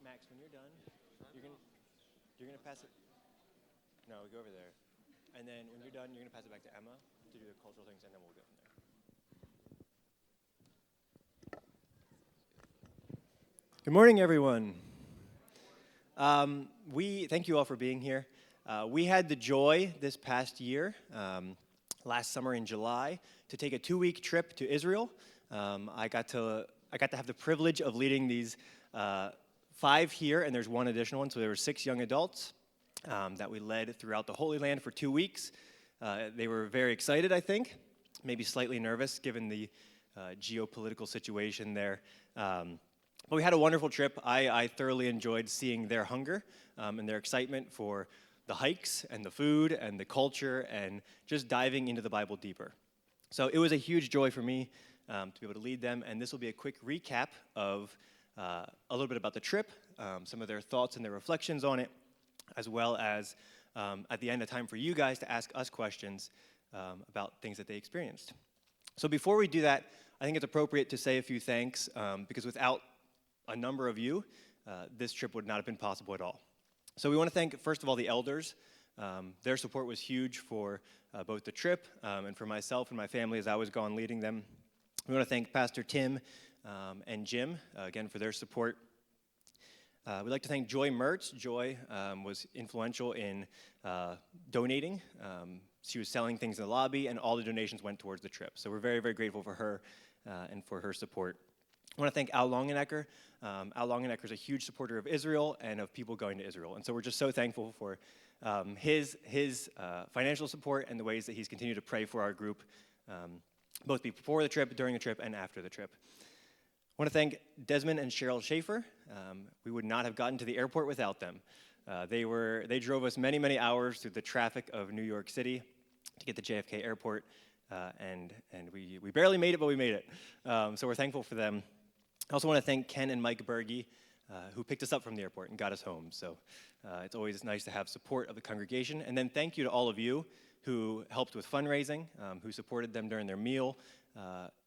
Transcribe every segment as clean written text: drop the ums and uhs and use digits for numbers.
Max, when you're done, you're gonna pass it. No, go over there. And then when you're done, you're gonna pass it back to Emma to do the cultural things, and then we'll go from there. Good morning, everyone. We thank you all for being here. We had the joy this past year, last summer in July, to take a 2-week trip to Israel. I got to have the privilege of leading these 5 here, and there's one additional one. So there were 6 young adults that we led throughout the Holy Land for 2 weeks. They were very excited, I think, maybe slightly nervous given the geopolitical situation there. But we had a wonderful trip. I thoroughly enjoyed seeing their hunger and their excitement for the hikes and the food and the culture and just diving into the Bible deeper. So it was a huge joy for me to be able to lead them, and this will be a quick recap of a little bit about the trip, some of their thoughts and their reflections on it, as well as at the end a time for you guys to ask us questions about things that they experienced. So before we do that, I think it's appropriate to say a few thanks because without a number of you, this trip would not have been possible at all. So we want to thank, first of all, the elders. Their support was huge for both the trip and for myself and my family as I was gone leading them. We want to thank Pastor Tim and Jim, again, for their support. We'd like to thank Joy Mertz. Joy was influential in donating. She was selling things in the lobby, and all the donations went towards the trip. So we're very, very grateful for her and for her support. I want to thank Al Longenecker. Al Longenecker is a huge supporter of Israel and of people going to Israel. And so we're just so thankful for his financial support and the ways that he's continued to pray for our group, both before the trip, during the trip, and after the trip. I want to thank Desmond and Cheryl Schaefer. We would not have gotten to the airport without them. They drove us many, many hours through the traffic of New York City to get to JFK Airport, and we barely made it, but we made it. So we're thankful for them. I also want to thank Ken and Mike Berge, who picked us up from the airport and got us home. So it's always nice to have support of the congregation. And then thank you to all of you who helped with fundraising, who supported them during their meal.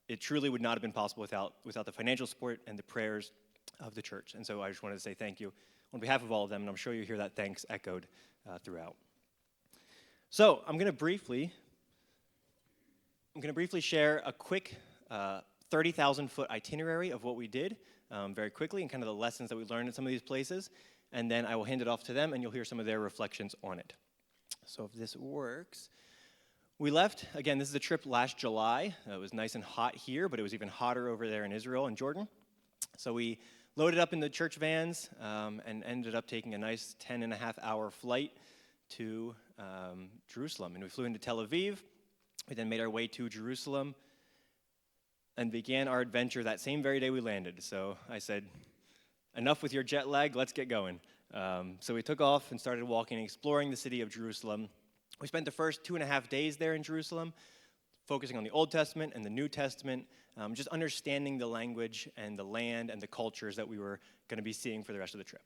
It truly would not have been possible without the financial support and the prayers of the church. And so I just wanted to say thank you on behalf of all of them, and I'm sure you hear that thanks echoed throughout. So I'm going to briefly share a quick 30,000-foot itinerary of what we did very quickly and kind of the lessons that we learned in some of these places. And then I will hand it off to them, and you'll hear some of their reflections on it. So if this works. We left, again, this is a trip last July. It was nice and hot here, but it was even hotter over there in Israel and Jordan. So we loaded up in the church vans and ended up taking a nice 10.5-hour flight to Jerusalem. And we flew into Tel Aviv. We then made our way to Jerusalem and began our adventure that same very day we landed. So I said, enough with your jet lag, let's get going. So we took off and started walking and exploring the city of Jerusalem. We spent the first 2.5 days there in Jerusalem, focusing on the Old Testament and the New Testament, just understanding the language and the land and the cultures that we were going to be seeing for the rest of the trip.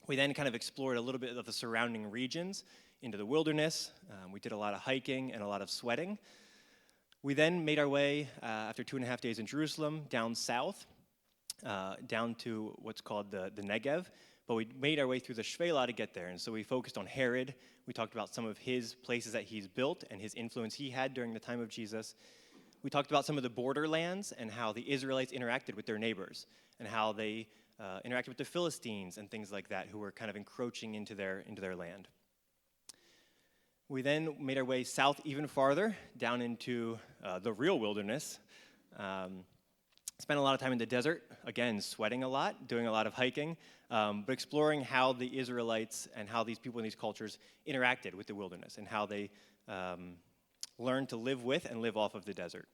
We then kind of explored a little bit of the surrounding regions into the wilderness. We did a lot of hiking and a lot of sweating. We then made our way, after 2.5 days in Jerusalem, down south, down to what's called the Negev. But we made our way through the Shvela to get there. And so we focused on Herod. We talked about some of his places that he's built and his influence he had during the time of Jesus. We talked about some of the borderlands and how the Israelites interacted with their neighbors and how they interacted with the Philistines and things like that who were kind of encroaching into their land. We then made our way south even farther, down into the real wilderness. Spent a lot of time in the desert, again, sweating a lot, doing a lot of hiking, but exploring how the Israelites and how these people in these cultures interacted with the wilderness and how they learned to live with and live off of the desert.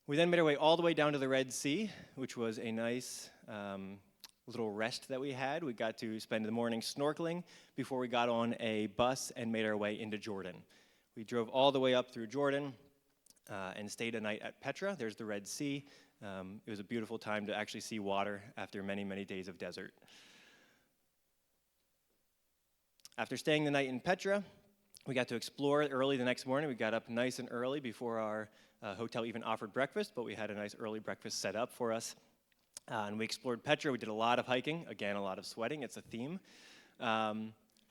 We then made our way all the way down to the Red Sea, which was a nice little rest that we had. We got to spend the morning snorkeling before we got on a bus and made our way into Jordan. We drove all the way up through Jordan and stayed a night at Petra. There's the Red Sea. It was a beautiful time to actually see water after many, many days of desert. After staying the night in Petra, we got to explore early the next morning. We got up nice and early before our hotel even offered breakfast, but we had a nice early breakfast set up for us. And we explored Petra. We did a lot of hiking, again, a lot of sweating. It's a theme.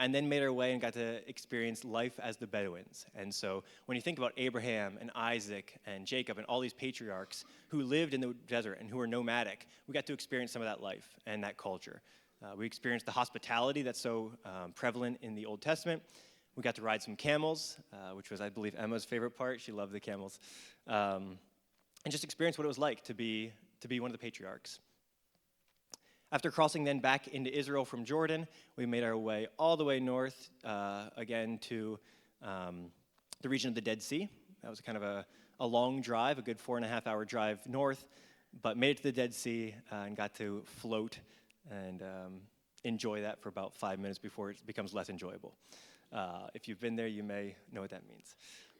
And then made our way and got to experience life as the Bedouins. And so when you think about Abraham and Isaac and Jacob and all these patriarchs who lived in the desert and who were nomadic, we got to experience some of that life and that culture. We experienced the hospitality that's so prevalent in the Old Testament. We got to ride some camels, which was, I believe, Emma's favorite part. She loved the camels. And just experience what it was like to be one of the patriarchs. After crossing then back into Israel from Jordan, we made our way all the way north, again to the region of the Dead Sea. That was kind of a long drive, a good 4.5-hour drive north, but made it to the Dead Sea and got to float and enjoy that for about 5 minutes before it becomes less enjoyable. If you've been there, you may know what that means.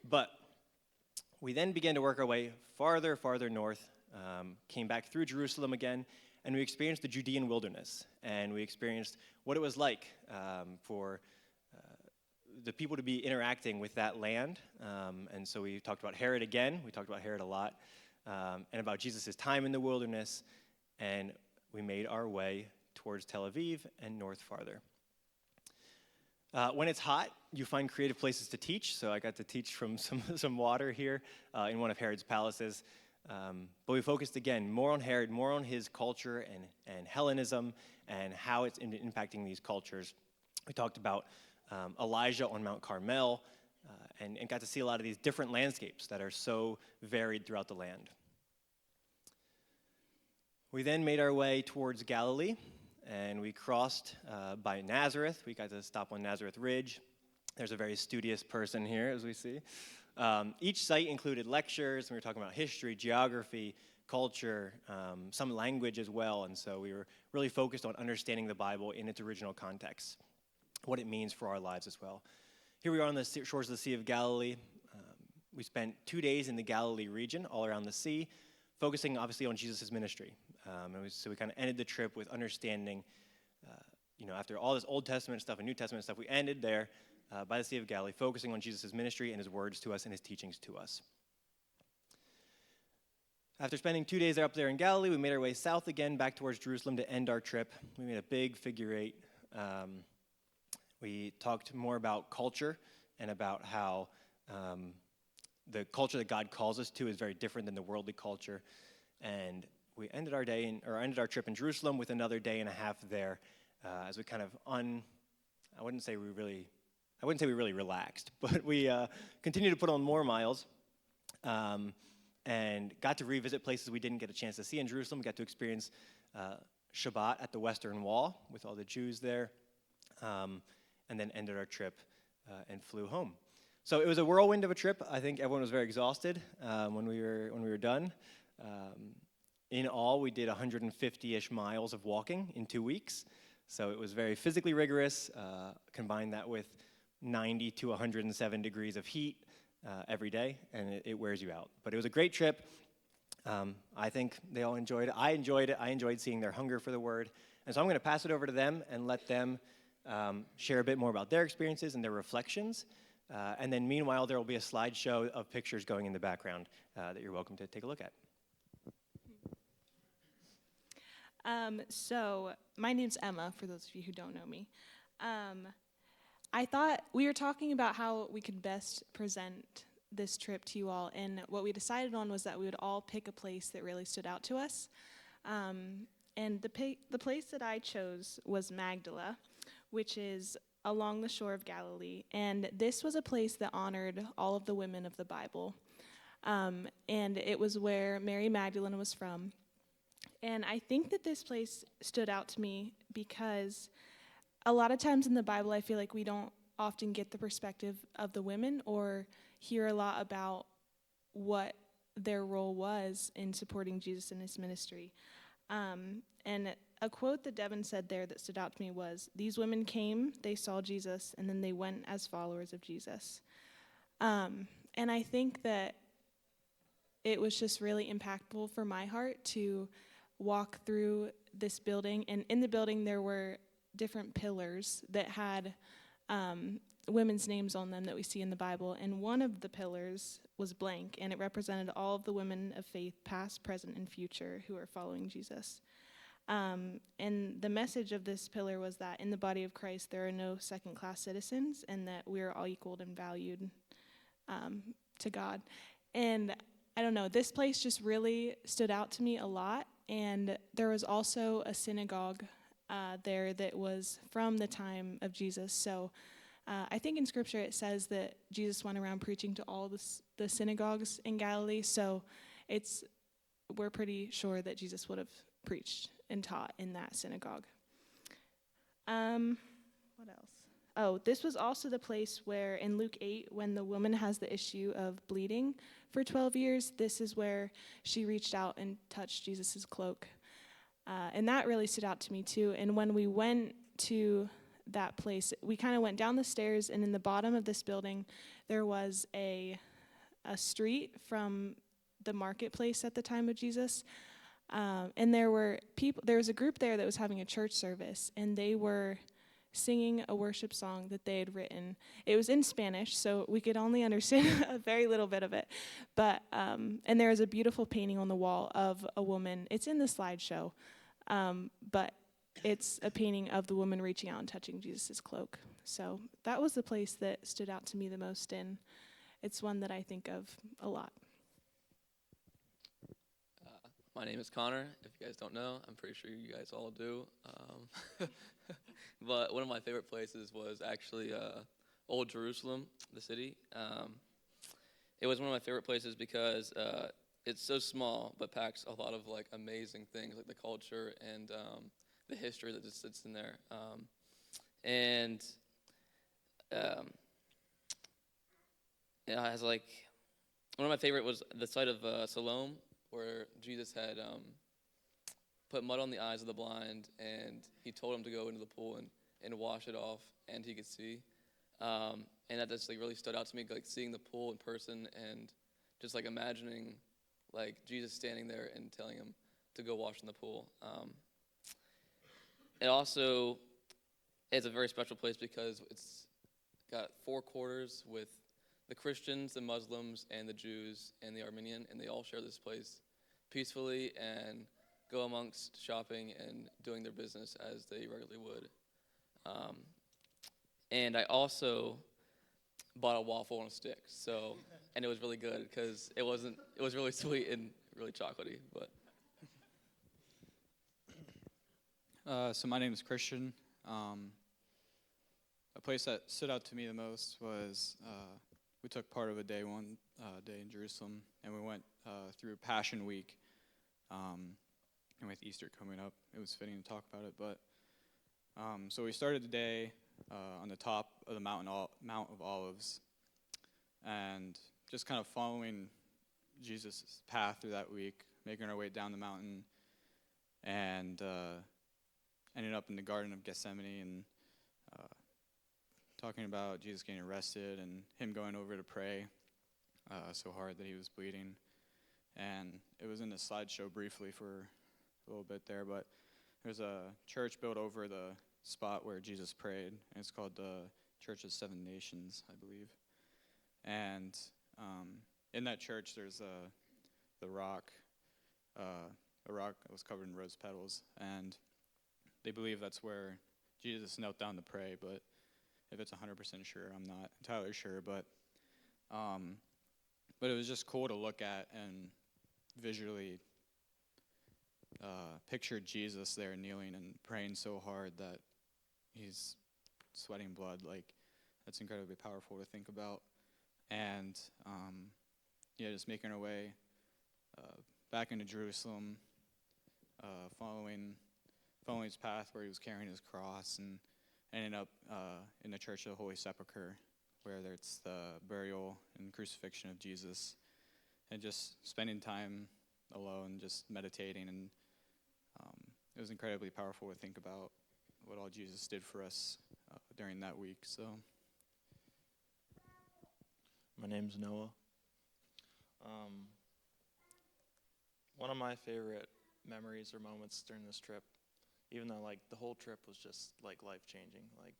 But we then began to work our way farther north, came back through Jerusalem again, and we experienced the Judean wilderness, and we experienced what it was like for the people to be interacting with that land. And so we talked about Herod again. We talked about Herod a lot, and about Jesus' time in the wilderness, and we made our way towards Tel Aviv and north farther. When it's hot, you find creative places to teach. So I got to teach from some water here in one of Herod's palaces. But we focused again more on Herod, more on his culture and Hellenism and how it's impacting these cultures. We talked about Elijah on Mount Carmel and got to see a lot of these different landscapes that are so varied throughout the land. We then made our way towards Galilee, and we crossed by Nazareth. We got to stop on Nazareth Ridge. There's a very studious person here, as we see. Each site included lectures, and we were talking about history, geography, culture, some language as well, and so we were really focused on understanding the Bible in its original context, what it means for our lives as well. Here we are on the shores of the Sea of Galilee. We spent 2 days in the Galilee region, all around the sea, focusing obviously on Jesus' ministry. So we kind of ended the trip with understanding, after all this Old Testament stuff and New Testament stuff, we ended there by the Sea of Galilee, focusing on Jesus' ministry and his words to us and his teachings to us. After spending 2 days up there in Galilee, we made our way south again back towards Jerusalem to end our trip. We made a big figure eight. We talked more about culture and about how the culture that God calls us to is very different than the worldly culture. And we ended our trip in Jerusalem with another day and a half there as we kind of I wouldn't say we really relaxed, but we continued to put on more miles and got to revisit places we didn't get a chance to see in Jerusalem. We got to experience Shabbat at the Western Wall with all the Jews there, and then ended our trip and flew home. So it was a whirlwind of a trip. I think everyone was very exhausted when we were done. In all, we did 150-ish miles of walking in 2 weeks. So it was very physically rigorous. Combine that with 90 to 107 degrees of heat every day, and it wears you out. But it was a great trip. I think they all enjoyed it. I enjoyed it. I enjoyed seeing their hunger for the word. And so I'm going to pass it over to them and let them share a bit more about their experiences and their reflections. And then meanwhile, there will be a slideshow of pictures going in the background that you're welcome to take a look at. So my name's Emma, for those of you who don't know me. I thought we were talking about how we could best present this trip to you all, and what we decided on was that we would all pick a place that really stood out to us. And the place that I chose was Magdala, which is along the shore of Galilee, and this was a place that honored all of the women of the Bible. And it was where Mary Magdalene was from. And I think that this place stood out to me because a lot of times in the Bible, I feel like we don't often get the perspective of the women or hear a lot about what their role was in supporting Jesus in his ministry. And a quote that Devin said there that stood out to me was, "These women came, they saw Jesus, and then they went as followers of Jesus." And I think that it was just really impactful for my heart to walk through this building. And in the building, there were different pillars that had women's names on them that we see in the Bible. And one of the pillars was blank, and it represented all of the women of faith, past, present, and future, who are following Jesus. And the message of this pillar was that in the body of Christ, there are no second-class citizens, and that we're all equal and valued to God. And I don't know, this place just really stood out to me a lot. And there was also a synagogue there that was from the time of Jesus. So I think in Scripture it says that Jesus went around preaching to all the synagogues in Galilee. So we're pretty sure that Jesus would have preached and taught in that synagogue. What else? Oh, this was also the place where in Luke 8, when the woman has the issue of bleeding for 12 years, this is where she reached out and touched Jesus' cloak. And that really stood out to me too. And when we went to that place, we kind of went down the stairs, and in the bottom of this building, there was a street from the marketplace at the time of Jesus. And there was a group there that was having a church service, and they were singing a worship song that they had written. It was in Spanish, so we could only understand a very little bit of it. But and there is a beautiful painting on the wall of a woman. It's in the slideshow, but it's a painting of the woman reaching out and touching Jesus' cloak. So that was the place that stood out to me the most, and it's one that I think of a lot. My name is Connor. If you guys don't know, I'm pretty sure you guys all do. But one of my favorite places was actually Old Jerusalem, the city. It was one of my favorite places because it's so small, but packs a lot of like amazing things, like the culture and the history that just sits in there. It has like one of my favorite was the site of Siloam, where Jesus had put mud on the eyes of the blind, and he told him to go into the pool and wash it off, and he could see. And that just like really stood out to me, like seeing the pool in person and just like imagining like Jesus standing there and telling him to go wash in the pool. It also is a very special place because it's got four quarters with the Christians, the Muslims, and the Jews, and the Armenian, and they all share this place peacefully and go amongst shopping and doing their business as they regularly would. And I also bought a waffle on a stick, and it was really good because it was really sweet and really chocolatey. But So my name is Christian. A place that stood out to me the most was we took part of a day in Jerusalem, and we went through Passion Week. And with Easter coming up, it was fitting to talk about it. But so we started the day on the top of the Mount of Olives, and just kind of following Jesus' path through that week, making our way down the mountain, and ended up in the Garden of Gethsemane and talking about Jesus getting arrested and him going over to pray so hard that he was bleeding. And it was in the slideshow briefly for a little bit there, but there's a church built over the spot where Jesus prayed, and it's called the Church of Seven Nations, I believe. And in that church, there's a rock that was covered in rose petals, and they believe that's where Jesus knelt down to pray, but if it's 100% sure, I'm not entirely sure, but it was just cool to look at and visually picture Jesus there kneeling and praying so hard that he's sweating blood. Like, that's incredibly powerful to think about. And just making our way back into Jerusalem, following his path where he was carrying his cross, and ended up in the Church of the Holy Sepulchre, where it's the burial and crucifixion of Jesus, and just spending time alone, just meditating. And it was incredibly powerful to think about what all Jesus did for us during that week. So, my name's Noah. One of my favorite memories or moments during this trip, even though like the whole trip was just like life-changing. Like,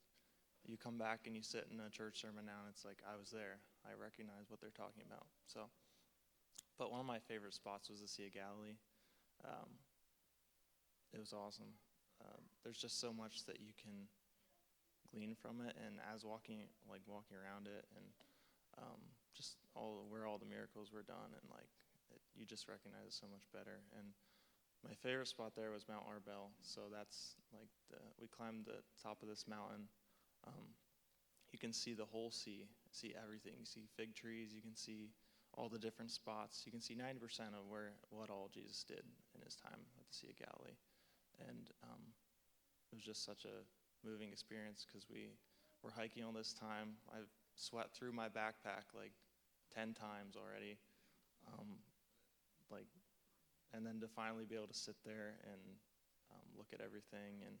you come back and you sit in a church sermon now, and it's like, I was there. I recognize what they're talking about. But one of my favorite spots was the Sea of Galilee. it was awesome. There's just so much that you can glean from it, and as walking around it, and just where all the miracles were done, and you just recognize it so much better. And my favorite spot there was Mount Arbel. So that's we climbed the top of this mountain. You can see the whole sea, see everything. You see fig trees. You can see all the different spots. You can see 90% of what all Jesus did in his time at the Sea of Galilee. And it was just such a moving experience because we were hiking all this time. I've sweat through my backpack 10 times already. And then to finally be able to sit there and look at everything. And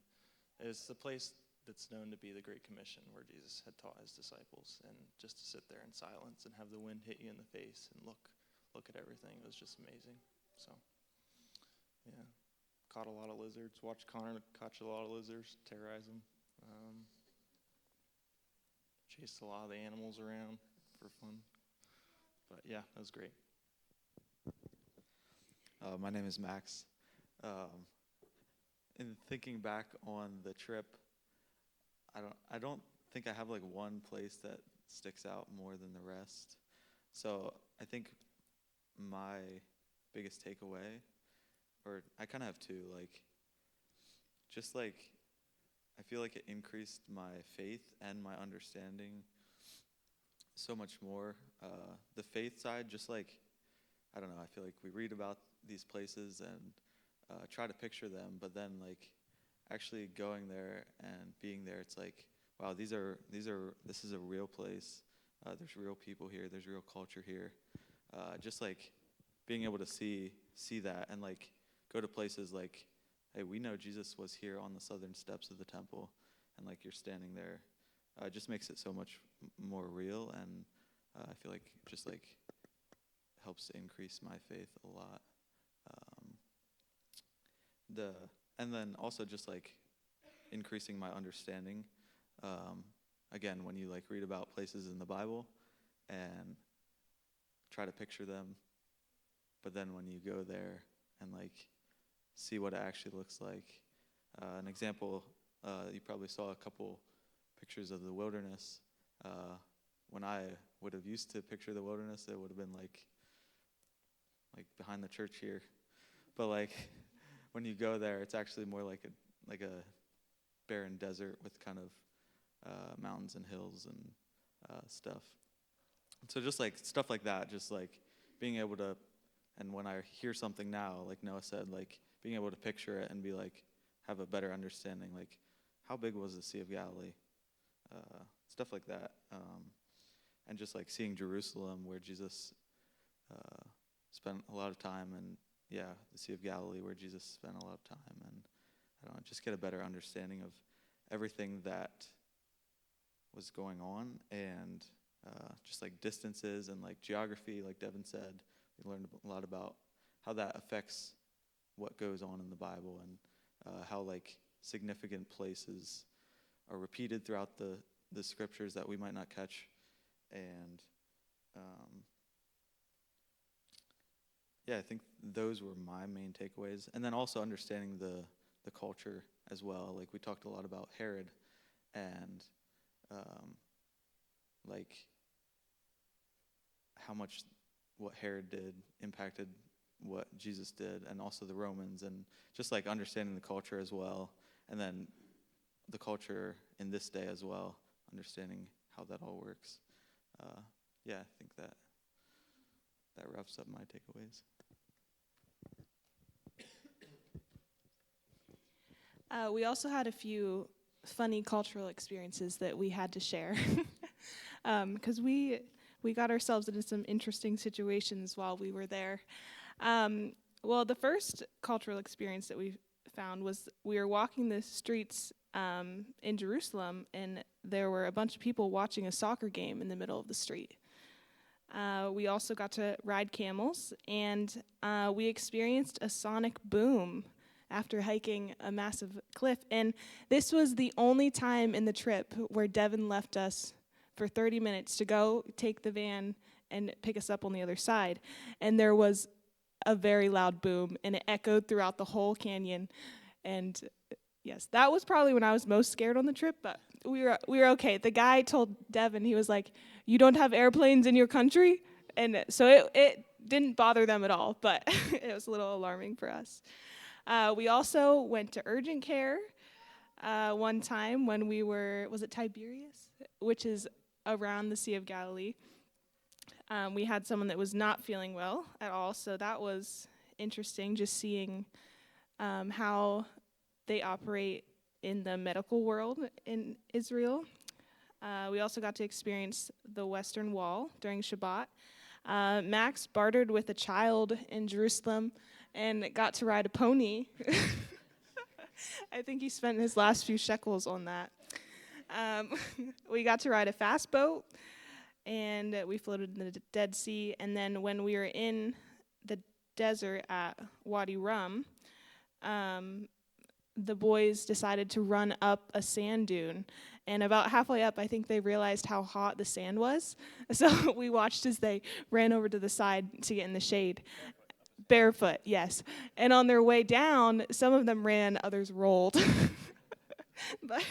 it's the place that's known to be the Great Commission, where Jesus had taught his disciples. And just to sit there in silence and have the wind hit you in the face and look at everything, it was just amazing. So, yeah. Caught a lot of lizards. Watched Connor catch a lot of lizards, terrorize them. Chased a lot of the animals around for fun. But yeah, that was great. My name is Max. In thinking back on the trip, I don't think I have one place that sticks out more than the rest. So I think my biggest takeaway, or I kind of have two, I feel like it increased my faith and my understanding so much more. The faith side, I don't know, I feel like we read about these places and try to picture them, but then actually going there and being there, it's wow, this is a real place. There's real people here. There's real culture here. Just being able to see that and go to places hey, we know Jesus was here on the southern steps of the temple, and you're standing there. It just makes it so much more real, and I feel just helps to increase my faith a lot. And then also just increasing my understanding. Again, when you read about places in the Bible and try to picture them, but then when you go there and see what it actually looks like. An example, you probably saw a couple pictures of the wilderness. When I would have used to picture the wilderness, it would have been like behind the church here. But when you go there, it's actually more like a barren desert with kind of mountains and hills and stuff. So just stuff like that, just being able to, and when I hear something now, like Noah said, being able to picture it and be have a better understanding, how big was the Sea of Galilee? Stuff like that. And just seeing Jerusalem, where Jesus spent a lot of time, and the Sea of Galilee, where Jesus spent a lot of time, and I don't know, just get a better understanding of everything that was going on, and just distances and geography, like Devin said. We learned a lot about how that affects what goes on in the Bible, and how significant places are repeated throughout the scriptures that we might not catch, and I think those were my main takeaways. And then also understanding the culture as well. We talked a lot about Herod, and how much what Herod did impacted what Jesus did, and also the Romans, and just understanding the culture as well, and then the culture in this day as well, understanding how that all works. I think that wraps up my takeaways. We also had a few funny cultural experiences that we had to share, because we got ourselves into some interesting situations while we were there. Well, the first cultural experience that we found was we were walking the streets in Jerusalem, and there were a bunch of people watching a soccer game in the middle of the street. We also got to ride camels, and we experienced a sonic boom after hiking a massive cliff. And this was the only time in the trip where Devin left us for 30 minutes to go take the van and pick us up on the other side. And there was a very loud boom, and it echoed throughout the whole canyon. And yes, that was probably when I was most scared on the trip, but we were okay. The guy told Devin, he was like, "You don't have airplanes in your country?" And so it didn't bother them at all, but it was a little alarming for us. We also went to urgent care one time when was it Tiberias? Which is around the Sea of Galilee. We had someone that was not feeling well at all, so that was interesting, just seeing how they operate in the medical world in Israel. We also got to experience the Western Wall during Shabbat. Max bartered with a child in Jerusalem and got to ride a pony. I think he spent his last few shekels on that. We got to ride a fast boat, and we floated in the Dead Sea. And then when we were in the desert at Wadi Rum, the boys decided to run up a sand dune. And about halfway up, I think they realized how hot the sand was. So we watched as they ran over to the side to get in the shade. Barefoot, yes. And on their way down, some of them ran, others rolled. But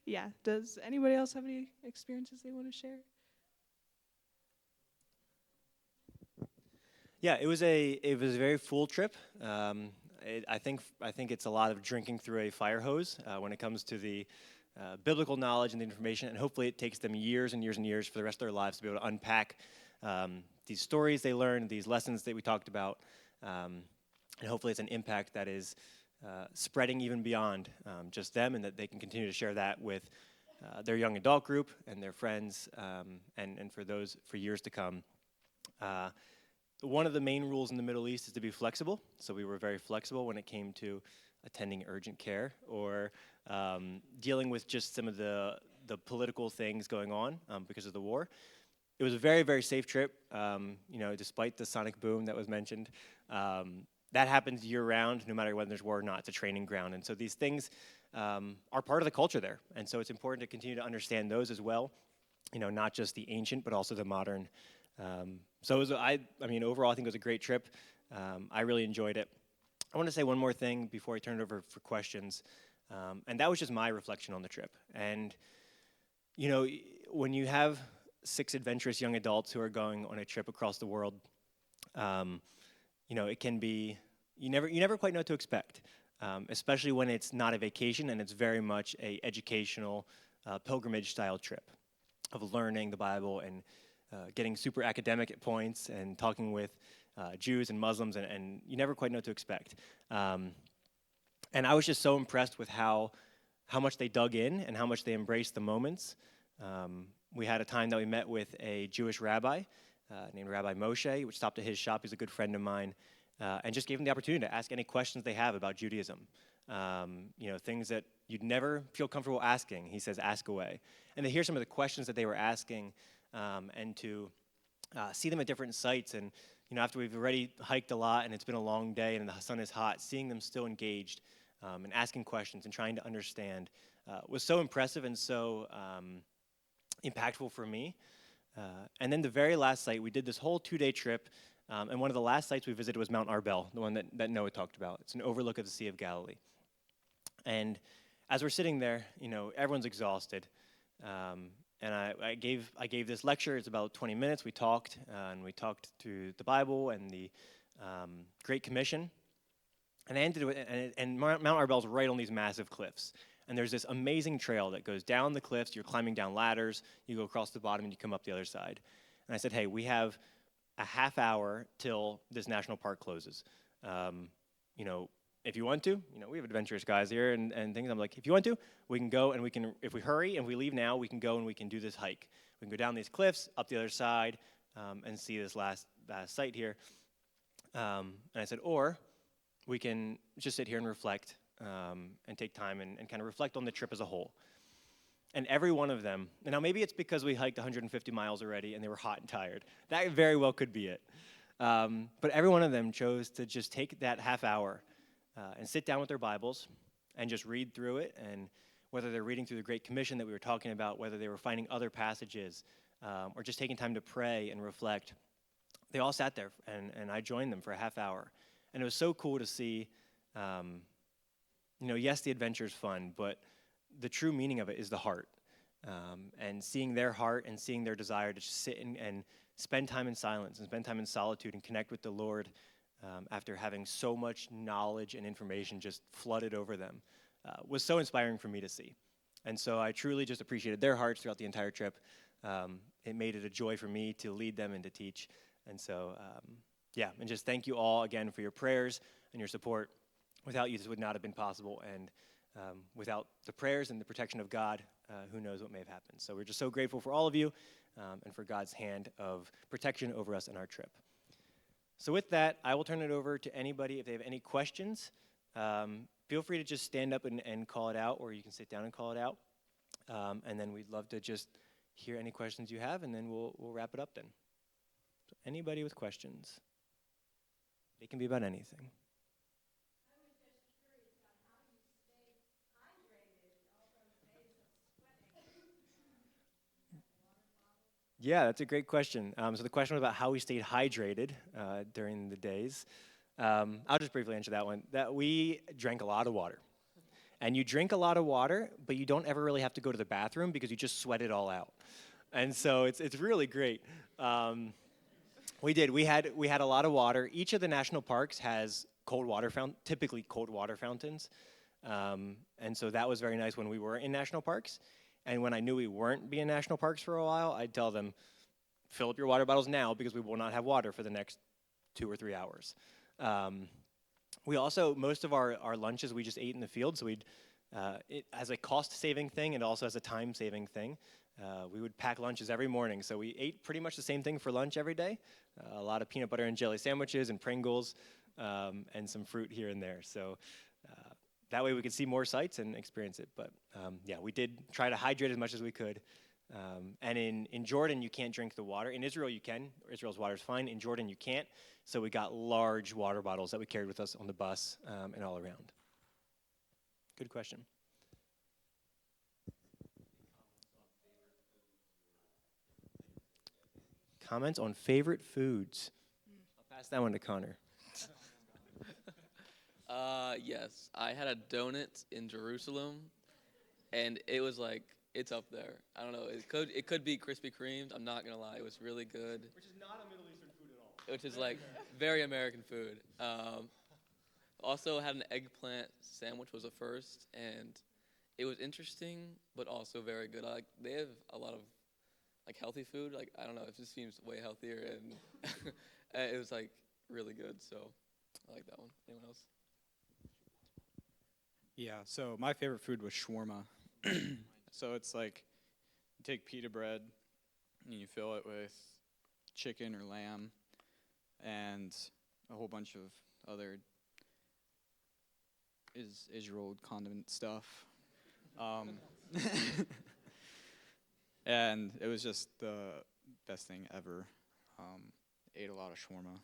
yeah, does anybody else have any experiences they want to share? Yeah, it was a very full trip. I think it's a lot of drinking through a fire hose when it comes to the biblical knowledge and the information, and hopefully it takes them years and years and years for the rest of their lives to be able to unpack these stories they learned, these lessons that we talked about, and hopefully it's an impact that is spreading even beyond just them, and that they can continue to share that with their young adult group and their friends, and for years to come. One of the main rules in the Middle East is to be flexible, so we were very flexible when it came to attending urgent care or dealing with just some of the political things going on because of the war. It was a very, very safe trip, despite the sonic boom that was mentioned. That happens year-round, no matter whether there's war or not. It's a training ground, and so these things are part of the culture there, and so it's important to continue to understand those as well, not just the ancient, but also the modern. So overall, I think it was a great trip. I really enjoyed it. I want to say one more thing before I turn it over for questions, and that was just my reflection on the trip. And, when you have 6 adventurous young adults who are going on a trip across the world, it can be, you never quite know what to expect, especially when it's not a vacation and it's very much a educational pilgrimage-style trip of learning the Bible and getting super academic at points and talking with Jews and Muslims, and you never quite know what to expect. And I was just so impressed with how much they dug in and how much they embraced the moments. We had a time that we met with a Jewish rabbi named Rabbi Moshe, which stopped at his shop. He's a good friend of mine, and just gave him the opportunity to ask any questions they have about Judaism. Things that you'd never feel comfortable asking. He says, ask away. And to hear some of the questions that they were asking, and to see them at different sites, and after we've already hiked a lot and it's been a long day and the sun is hot, seeing them still engaged and asking questions and trying to understand was so impressive and so impactful for me. And then the very last site, we did this whole 2-day trip, and one of the last sites we visited was Mount Arbel, the one that Noah talked about. It's an overlook of the Sea of Galilee. And as we're sitting there, everyone's exhausted. And I gave this lecture. It's about 20 minutes. We talked, and we talked through the Bible and the Great Commission. And I ended with, and Mount Arbel's right on these massive cliffs. And there's this amazing trail that goes down the cliffs. You're climbing down ladders. You go across the bottom, and you come up the other side. And I said, hey, we have a half hour till this national park closes. If you want to, we have adventurous guys here and things. I'm like, if you want to, we can go and we can, if we hurry and we leave now, we can go and we can do this hike. We can go down these cliffs, up the other side, and see this last site here. And I said, or we can just sit here and reflect and take time and kind of reflect on the trip as a whole. And every one of them, and now maybe it's because we hiked 150 miles already and they were hot and tired. That very well could be it. But every one of them chose to just take that half hour and sit down with their Bibles and just read through it. And whether they're reading through the Great Commission that we were talking about, whether they were finding other passages, or just taking time to pray and reflect, they all sat there, and I joined them for a half hour. And it was so cool to see yes, the adventure is fun, but the true meaning of it is the heart. And seeing their heart and seeing their desire to just sit and spend time in silence and spend time in solitude and connect with the Lord after having so much knowledge and information just flooded over them was so inspiring for me to see. And so I truly just appreciated their hearts throughout the entire trip. It made it a joy for me to lead them and to teach. And so, and just thank you all again for your prayers and your support. Without you, this would not have been possible. And without the prayers and the protection of God, who knows what may have happened. So we're just so grateful for all of you and for God's hand of protection over us in our trip. So with that, I will turn it over to anybody if they have any questions. Feel free to just stand up and call it out, or you can sit down and call it out. And then we'd love to just hear any questions you have, and then we'll wrap it up then. So anybody with questions? It can be about anything. Yeah, that's a great question. So the question was about how we stayed hydrated during the days. I'll just briefly answer that one. That we drank a lot of water. And you drink a lot of water, but you don't ever really have to go to the bathroom because you just sweat it all out. And so it's really great. We did. We had a lot of water. Each of the national parks has typically cold water fountains. And so that was very nice when we were in national parks. And when I knew we weren't being national parks for a while, I'd tell them, fill up your water bottles now because we will not have water for the next 2 or 3 hours. We also, most of our lunches, we just ate in the field. So it as a cost-saving thing and also as a time-saving thing, we would pack lunches every morning. So we ate pretty much the same thing for lunch every day. A lot of peanut butter and jelly sandwiches and Pringles and some fruit here and there. So that way we could see more sights and experience it. But we did try to hydrate as much as we could. And in Jordan, you can't drink the water. In Israel, you can. Israel's water is fine. In Jordan, you can't. So we got large water bottles that we carried with us on the bus and all around. Good question. Comments on favorite foods? I'll pass that one to Connor. Yes, I had a donut in Jerusalem, and it was like, it's up there. I don't know. It could be Krispy Kremes. I'm not gonna lie. It was really good. Which is not a Middle Eastern food at all. Which is like very American food. Also had an eggplant sandwich was a first, and it was interesting, but also very good. They have a lot of like healthy food. Like I don't know. It just seems way healthier, and it was like really good. So I like that one. Anyone else? Yeah, so my favorite food was shawarma. So it's like you take pita bread and you fill it with chicken or lamb and a whole bunch of other Israel condiment stuff. And it was just the best thing ever. Ate a lot of shawarma.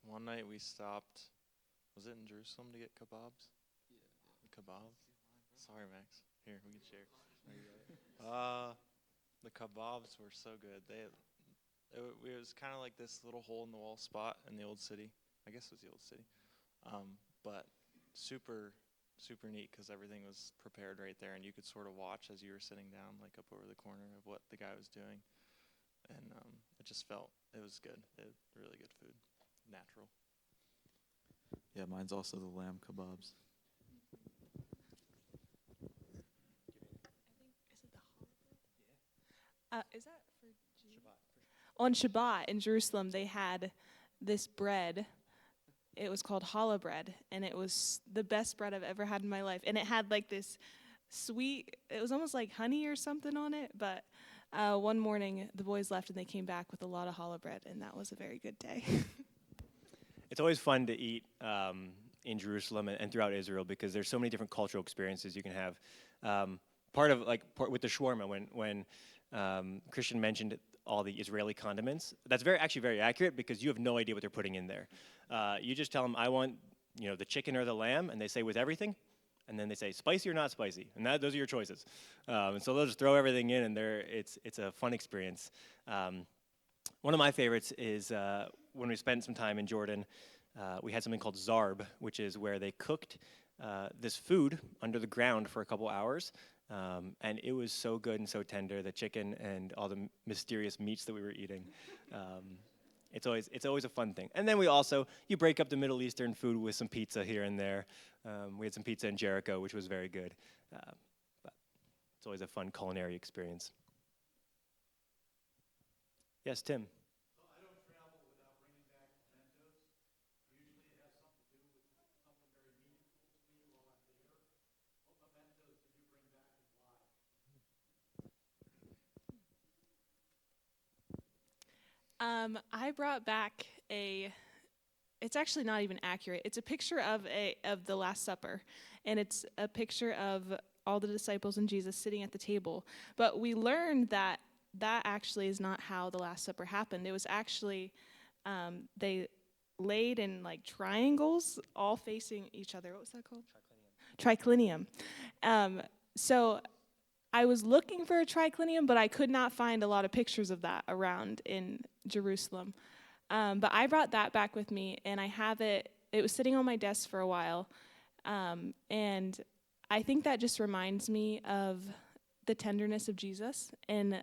One night we stopped, was it in Jerusalem to get kebabs? Kebabs? Sorry, Max. Here, we can share. The kebabs were so good. It was kind of like this little hole in the wall spot in the old city. I guess it was the old city. But super, super neat because everything was prepared right there, and you could sort of watch as you were sitting down, like up over the corner of what the guy was doing. And it was good. Really good food. Natural. Yeah, mine's also the lamb kebabs. Is that for Shabbat? On Shabbat in Jerusalem, they had this bread. It was called challah bread, and it was the best bread I've ever had in my life. And it had like this sweet, it was almost like honey or something on it. But one morning, the boys left, and they came back with a lot of challah bread, and that was a very good day. It's always fun to eat in Jerusalem and throughout Israel because there's so many different cultural experiences you can have. Part with the shawarma, when Christian mentioned all the Israeli condiments, that's actually very accurate because you have no idea what they're putting in there. You just tell them, I want the chicken or the lamb, and they say with everything, and then they say spicy or not spicy, and those are your choices. And so they'll just throw everything in, and it's a fun experience. One of my favorites is when we spent some time in Jordan. we had something called zarb, which is where they cooked this food under the ground for a couple hours. And it was so good and so tender, the chicken and all the mysterious meats that we were eating. It's always a fun thing. And then you break up the Middle Eastern food with some pizza here and there. We had some pizza in Jericho, which was very good. But it's always a fun culinary experience. Yes, Tim. I brought back it's actually not even accurate. It's a picture of the Last Supper, and it's a picture of all the disciples and Jesus sitting at the table. But we learned that actually is not how the Last Supper happened. It was actually they laid in like triangles, all facing each other. What was that called? Triclinium. So I was looking for a triclinium, but I could not find a lot of pictures of that around in Jerusalem. But I brought that back with me, and I have it. It was sitting on my desk for a while, and I think that just reminds me of the tenderness of Jesus. And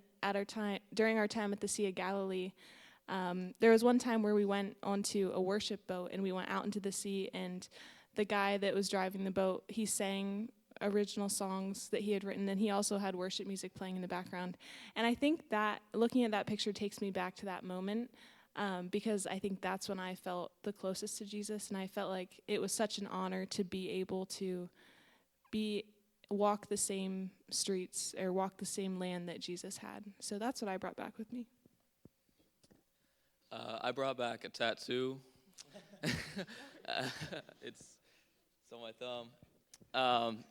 during our time at the Sea of Galilee, there was one time where we went onto a worship boat, and we went out into the sea, and the guy that was driving the boat, he sang original songs that he had written, and he also had worship music playing in the background. And I think that looking at that picture takes me back to that moment, because I think that's when I felt the closest to Jesus, and I felt like it was such an honor to be able to walk the same streets or walk the same land that Jesus had. So that's what I brought back with me. I brought back a tattoo. It's on my thumb.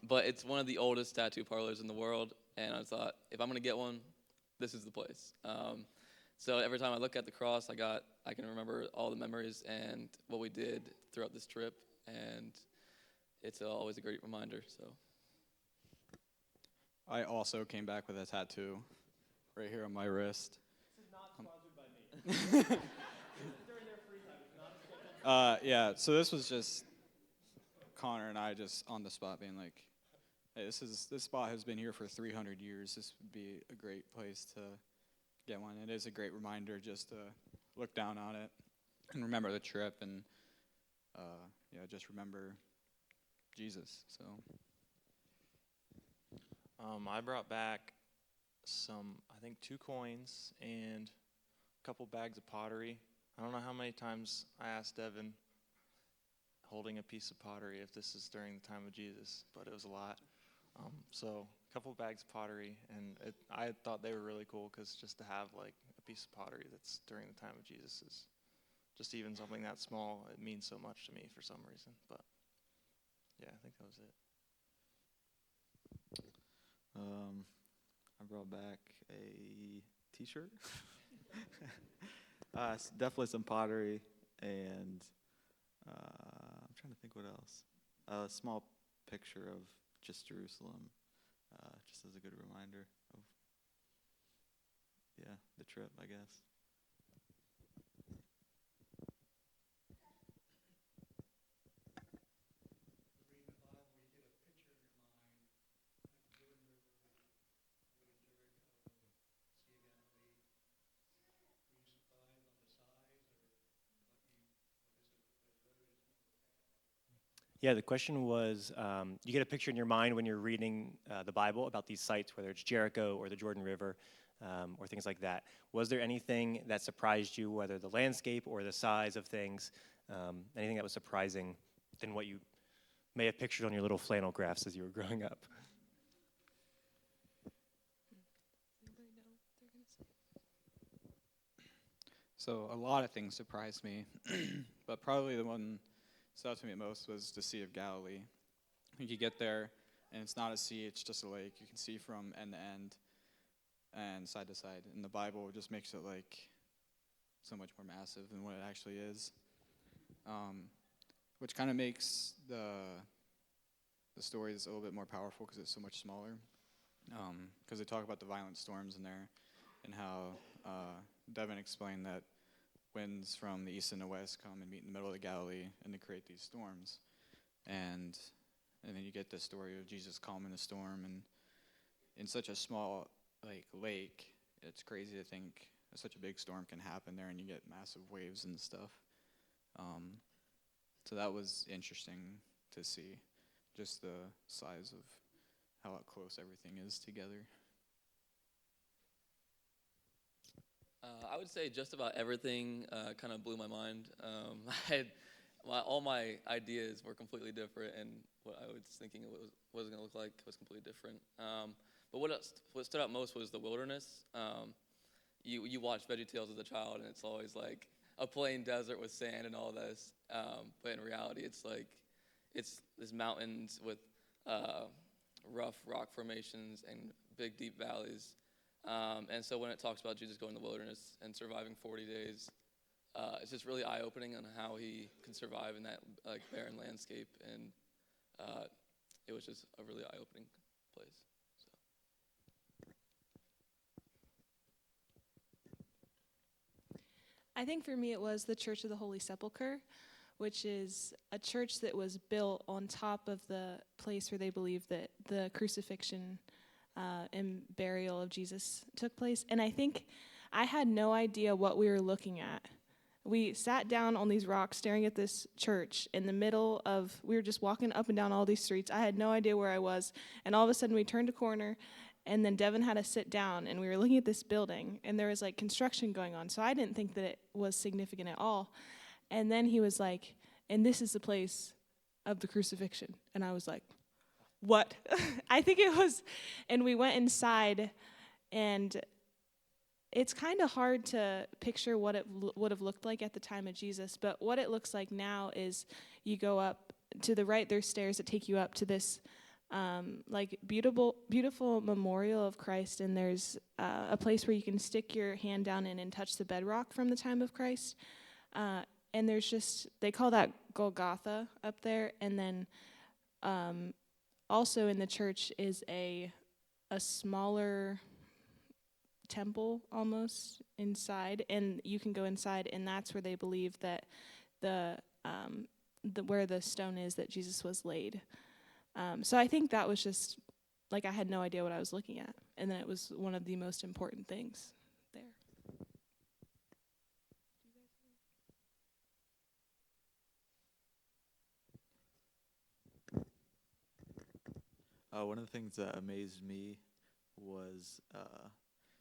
But it's one of the oldest tattoo parlors in the world, and I thought, if I'm going to get one, this is the place. So every time I look at the cross, I can remember all the memories and what we did throughout this trip, and it's always a great reminder. So I also came back with a tattoo right here on my wrist. This is not sponsored by me. During their free time, it's not scheduled. Yeah, so this was just Connor and I just on the spot being like, hey, this spot has been here for 300 years. This would be a great place to get one. It is a great reminder just to look down on it and remember the trip and just remember Jesus. So I brought back I think 2 coins and a couple bags of pottery. I don't know how many times I asked Devin, holding a piece of pottery, if this is during the time of Jesus, but it was a lot. So a couple bags of pottery, and I thought they were really cool because just to have like a piece of pottery that's during the time of Jesus is just even something that small. It means so much to me for some reason. But yeah, I think that was it. I brought back a T-shirt. Definitely some pottery, and I'm trying to think what else. A small picture of just Jerusalem, just as a good reminder of, the trip, I guess. Yeah, the question was, you get a picture in your mind when you're reading the Bible about these sites, whether it's Jericho or the Jordan River, or things like that. Was there anything that surprised you, whether the landscape or the size of things, anything that was surprising than what you may have pictured on your little flannel graphs as you were growing up? So a lot of things surprised me, but probably the one that stood out to me most was the Sea of Galilee. You get there, and it's not a sea, it's just a lake. You can see from end to end and side to side. And the Bible just makes it like so much more massive than what it actually is, which kind of makes the stories a little bit more powerful because it's so much smaller. Because they talk about the violent storms in there and how Devin explained that winds from the east and the west come and meet in the middle of the Galilee and to create these storms. And then you get the story of Jesus calming the storm, and in such a small lake, it's crazy to think such a big storm can happen there and you get massive waves and stuff. So that was interesting to see, just the size of how close everything is together. I would say just about everything kind of blew my mind. I had all my ideas were completely different, and what I was thinking it was going to look like was completely different. But what stood out most was the wilderness. You watch VeggieTales as a child, and it's always like a plain desert with sand and all this. But in reality, it's these mountains with rough rock formations and big, deep valleys. And so when it talks about Jesus going to the wilderness and surviving 40 days, it's just really eye-opening on how he can survive in that barren landscape. And it was just a really eye-opening place. I think for me it was the Church of the Holy Sepulchre, which is a church that was built on top of the place where they believe that the crucifixion and burial of Jesus took place. And I think I had no idea what we were looking at. We sat down on these rocks staring at this church in the middle of, we were just walking up and down all these streets. I had no idea where I was. And all of a sudden we turned a corner, and then Devin had us sit down, and we were looking at this building, and there was construction going on. So I didn't think that it was significant at all. And then he was like, and this is the place of the crucifixion. And I was like, what? I think it was, and we went inside, and it's kind of hard to picture what it would have looked like at the time of Jesus, but what it looks like now is you go up to the right, there's stairs that take you up to this beautiful memorial of Christ, and there's a place where you can stick your hand down in and touch the bedrock from the time of Christ. And there's just, they call that Golgotha up there, and then also in the church is a smaller temple almost inside, and you can go inside, and that's where they believe that the where the stone is that Jesus was laid. So I think that was just I had no idea what I was looking at, and then it was one of the most important things there. One of the things that amazed me was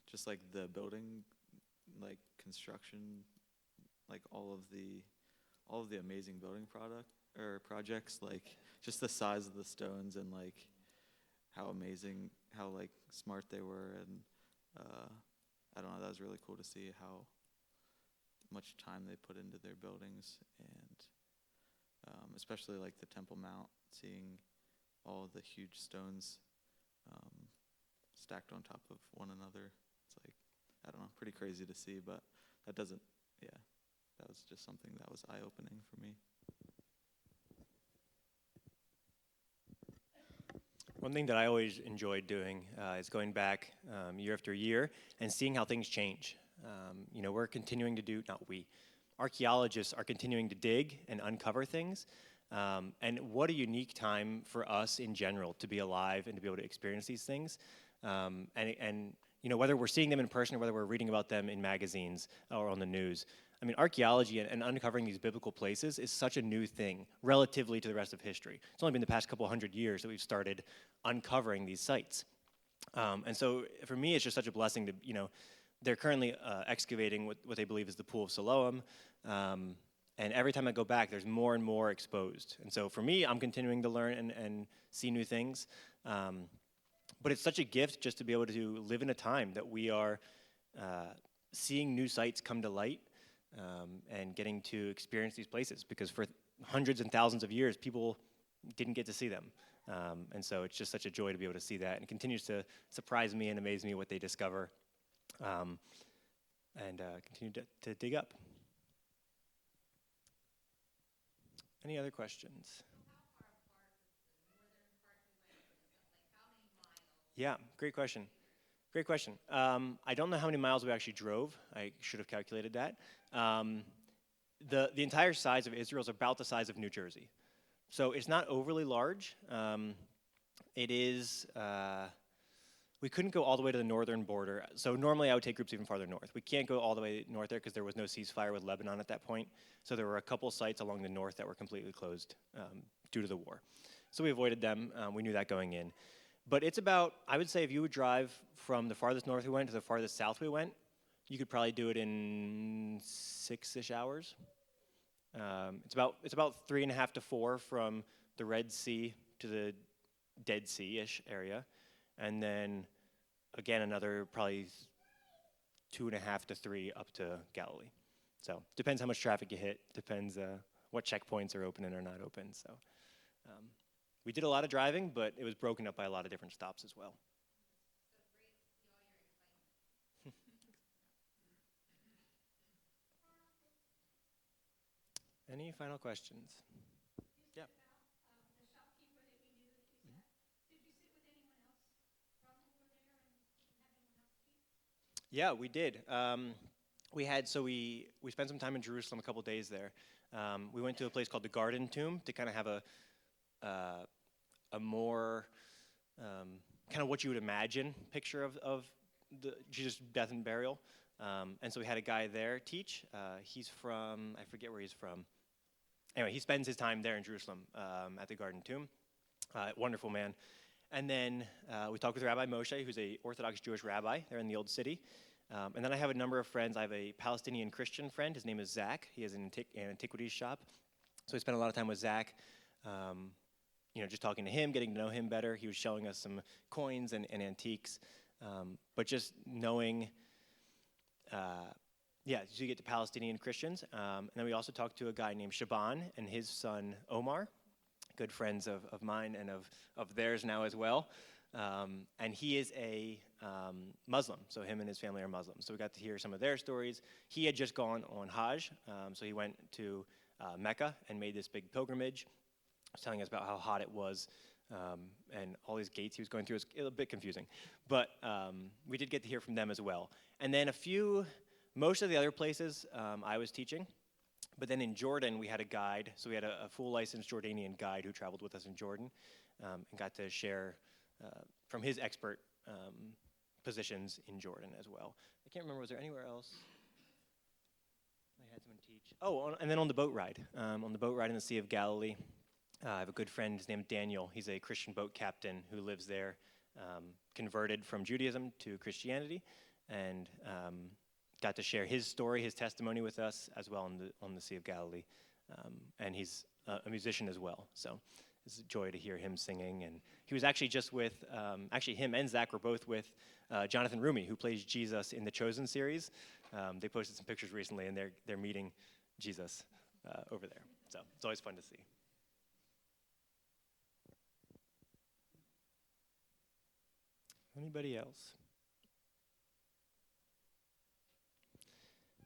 just the building, construction, all of the amazing building projects, just the size of the stones and how amazing, how smart they were, and I don't know, that was really cool to see how much time they put into their buildings, and especially the Temple Mount, seeing all of the huge stones stacked on top of one another. It's I don't know, pretty crazy to see, but that was just something that was eye-opening for me. One thing that I always enjoyed doing is going back year after year and seeing how things change. We're continuing to do, not we, archaeologists are continuing to dig and uncover things. And what a unique time for us in general to be alive and to be able to experience these things. And whether we're seeing them in person or whether we're reading about them in magazines or on the news. I mean, archaeology and uncovering these biblical places is such a new thing relatively to the rest of history. It's only been the past couple hundred years that we've started uncovering these sites. And so for me, it's just such a blessing to, they're currently excavating what they believe is the Pool of Siloam. And every time I go back, there's more and more exposed. And so for me, I'm continuing to learn and see new things. But it's such a gift just to be able to live in a time that we are seeing new sites come to light and getting to experience these places. Because for hundreds and thousands of years, people didn't get to see them. And so it's just such a joy to be able to see that. And it continues to surprise me and amaze me what they discover and continue to dig up. Any other questions? Yeah, great question. Great question. I don't know how many miles we actually drove. I should have calculated that. The entire size of Israel is about the size of New Jersey. So it's not overly large. It is, we couldn't go all the way to the northern border. So normally I would take groups even farther north. We can't go all the way north there because there was no ceasefire with Lebanon at that point. So there were a couple sites along the north that were completely closed due to the war. So we avoided them. We knew that going in. But it's about, I would say if you would drive from the farthest north we went to the farthest south we went, you could probably do it in 6-ish hours. It's about 3.5 to 4 from the Red Sea to the Dead Sea-ish area. And then, again, another probably 2.5 to 3 up to Galilee. So depends how much traffic you hit, depends what checkpoints are open and are not open. So we did a lot of driving, but it was broken up by a lot of different stops as well. Any final questions? Yeah. Yeah, we did. We spent some time in Jerusalem, a couple days there. We went to a place called the Garden Tomb to kind of have a more kind of what you would imagine picture of the Jesus' death and burial. And so we had a guy there teach. He's from, I forget where he's from. Anyway, he spends his time there in Jerusalem at the Garden Tomb. Wonderful man. And then we talked with Rabbi Moshe, who's a Orthodox Jewish rabbi there in the Old City. And then I have a number of friends. I have a Palestinian Christian friend. His name is Zach. He has an antiquities shop. So we spent a lot of time with Zach, just talking to him, getting to know him better. He was showing us some coins and antiques. But just knowing, so you get to Palestinian Christians. And then we also talked to a guy named Shaban and his son Omar, good friends of mine and of theirs now as well. And he is a Muslim, so him and his family are Muslims. So we got to hear some of their stories. He had just gone on Hajj, so he went to Mecca and made this big pilgrimage. He was telling us about how hot it was and all these gates he was going through. It was a bit confusing. But we did get to hear from them as well. And then most of the other places I was teaching. But then in Jordan, we had a guide. So we had a full licensed Jordanian guide who traveled with us in Jordan and got to share from his expert positions in Jordan as well. I can't remember, was there anywhere else I had someone teach? Oh, and then on the boat ride. On the boat ride in the Sea of Galilee, I have a good friend, his name is Daniel. He's a Christian boat captain who lives there, converted from Judaism to Christianity, and got to share his story, his testimony with us as well on the Sea of Galilee. And he's a musician as well, so it's a joy to hear him singing. And he was actually just with, him and Zach were both with Jonathan Rumi, who plays Jesus in the Chosen series. They posted some pictures recently, and they're meeting Jesus over there. So it's always fun to see. Anybody else?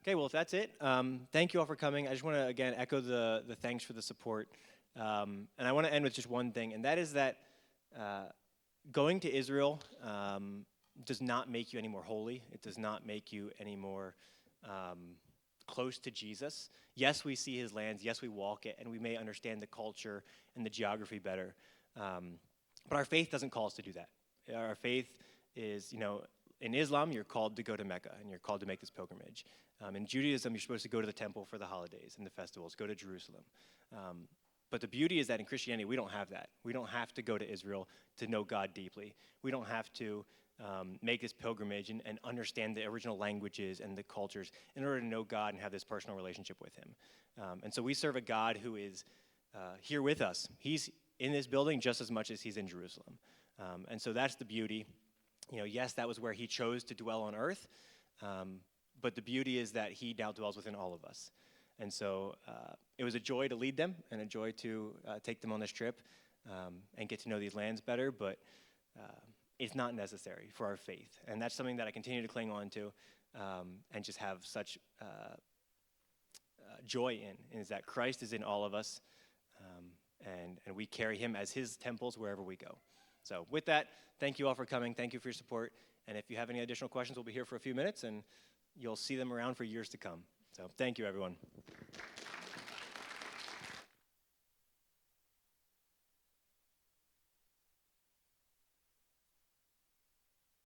Okay, well, if that's it, thank you all for coming. I just want to, again, echo the thanks for the support. And I want to end with just one thing, and that is that going to Israel does not make you any more holy. It does not make you any more close to Jesus. Yes, we see his lands. Yes, we walk it, and we may understand the culture and the geography better. But our faith doesn't call us to do that. Our faith is, in Islam, you're called to go to Mecca, and you're called to make this pilgrimage. In Judaism, you're supposed to go to the temple for the holidays and the festivals, go to Jerusalem. But the beauty is that in Christianity, we don't have that. We don't have to go to Israel to know God deeply. We don't have to make this pilgrimage and understand the original languages and the cultures in order to know God and have this personal relationship with him. And so we serve a God who is here with us. He's in this building just as much as he's in Jerusalem. And so that's the beauty. Yes, that was where he chose to dwell on earth. But the beauty is that he now dwells within all of us. And so it was a joy to lead them and a joy to take them on this trip and get to know these lands better, but it's not necessary for our faith. And that's something that I continue to cling on to and just have such joy in, is that Christ is in all of us, and we carry him as his temples wherever we go. So with that, thank you all for coming. Thank you for your support. And if you have any additional questions, we'll be here for a few minutes, and you'll see them around for years to come. So thank you, everyone.